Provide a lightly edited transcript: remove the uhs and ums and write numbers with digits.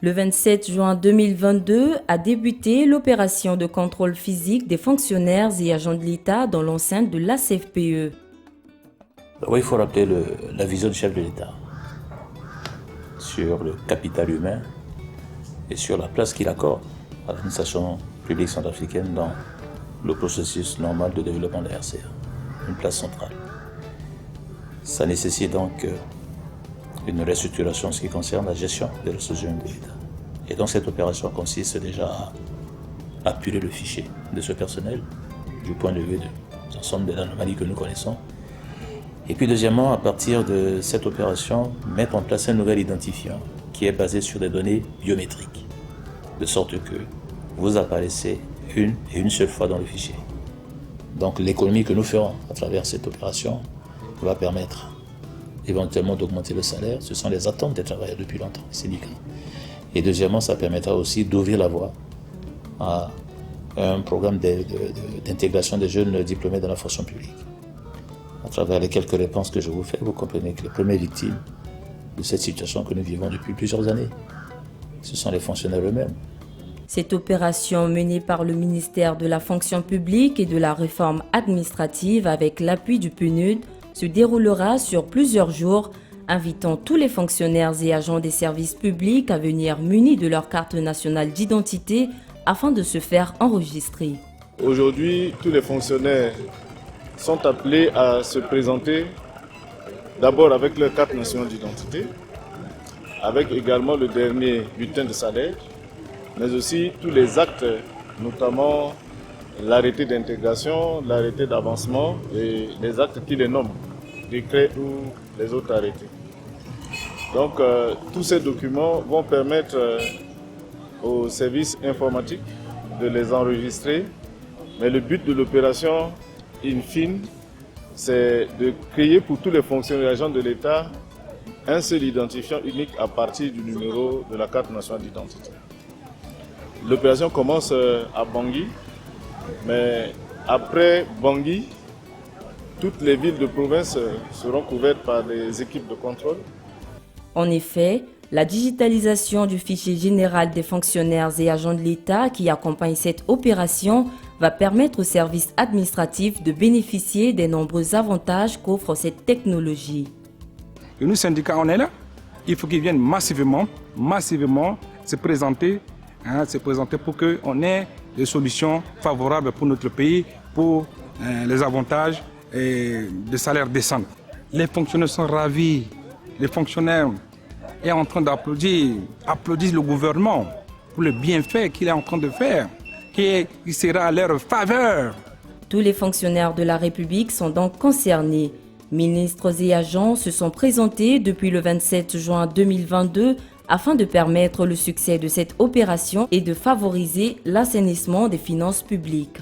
Le 27 juin 2022 a débuté l'opération de contrôle physique des fonctionnaires et agents de l'État dans l'enceinte de l'ACFPE. Oui, il faut rappeler la vision du chef de l'État sur le capital humain et sur la place qu'il accorde à l'administration publique centrafricaine dans le processus normal de développement de la RCA, une place centrale. Ça nécessite donc une restructuration en ce qui concerne la gestion des ressources humaines de l'État. Et donc cette opération consiste déjà à apurer le fichier de ce personnel du point de vue de l'ensemble des anomalies que nous connaissons. Et puis deuxièmement, à partir de cette opération, mettre en place un nouvel identifiant qui est basé sur des données biométriques, de sorte que vous apparaissez une seule fois dans le fichier. Donc l'économie que nous ferons à travers cette opération va permettre éventuellement d'augmenter le salaire. Ce sont les attentes des travailleurs depuis longtemps, les syndicats. Et deuxièmement, ça permettra aussi d'ouvrir la voie à un programme d'intégration des jeunes diplômés dans la fonction publique. À travers les quelques réponses que je vous fais, vous comprenez que les premières victimes de cette situation que nous vivons depuis plusieurs années, ce sont les fonctionnaires eux-mêmes. Cette opération menée par le ministère de la fonction publique et de la réforme administrative avec l'appui du PNUD se déroulera sur plusieurs jours, invitant tous les fonctionnaires et agents des services publics à venir munis de leur carte nationale d'identité afin de se faire enregistrer. Aujourd'hui, tous les fonctionnaires sont appelés à se présenter d'abord avec leur carte nationale d'identité, avec également le dernier bulletin de salaire, mais aussi tous les actes, notamment l'arrêté d'intégration, l'arrêté d'avancement et les actes qui les nomment, décrets ou les autres arrêtés. Donc tous ces documents vont permettre aux services informatiques de les enregistrer, mais le but de l'opération, in fine, c'est de créer pour tous les fonctionnaires et agents de l'État un seul identifiant unique à partir du numéro de la carte nationale d'identité. L'opération commence à Bangui, mais après Bangui, toutes les villes de province seront couvertes par des équipes de contrôle. En effet, la digitalisation du fichier général des fonctionnaires et agents de l'État qui accompagne cette opération va permettre aux services administratifs de bénéficier des nombreux avantages qu'offre cette technologie. Et nous, syndicats, on est là. Il faut qu'ils viennent massivement se présenter pour qu'on ait des solutions favorables pour notre pays, pour les avantages et des salaires décents. Les fonctionnaires sont ravis. Les fonctionnaires sont en train d'applaudir, applaudissent le gouvernement pour le bienfait qu'il est en train de faire, qui sera à leur faveur. Tous les fonctionnaires de la République sont donc concernés. Ministres et agents se sont présentés depuis le 27 juin 2022 afin de permettre le succès de cette opération et de favoriser l'assainissement des finances publiques.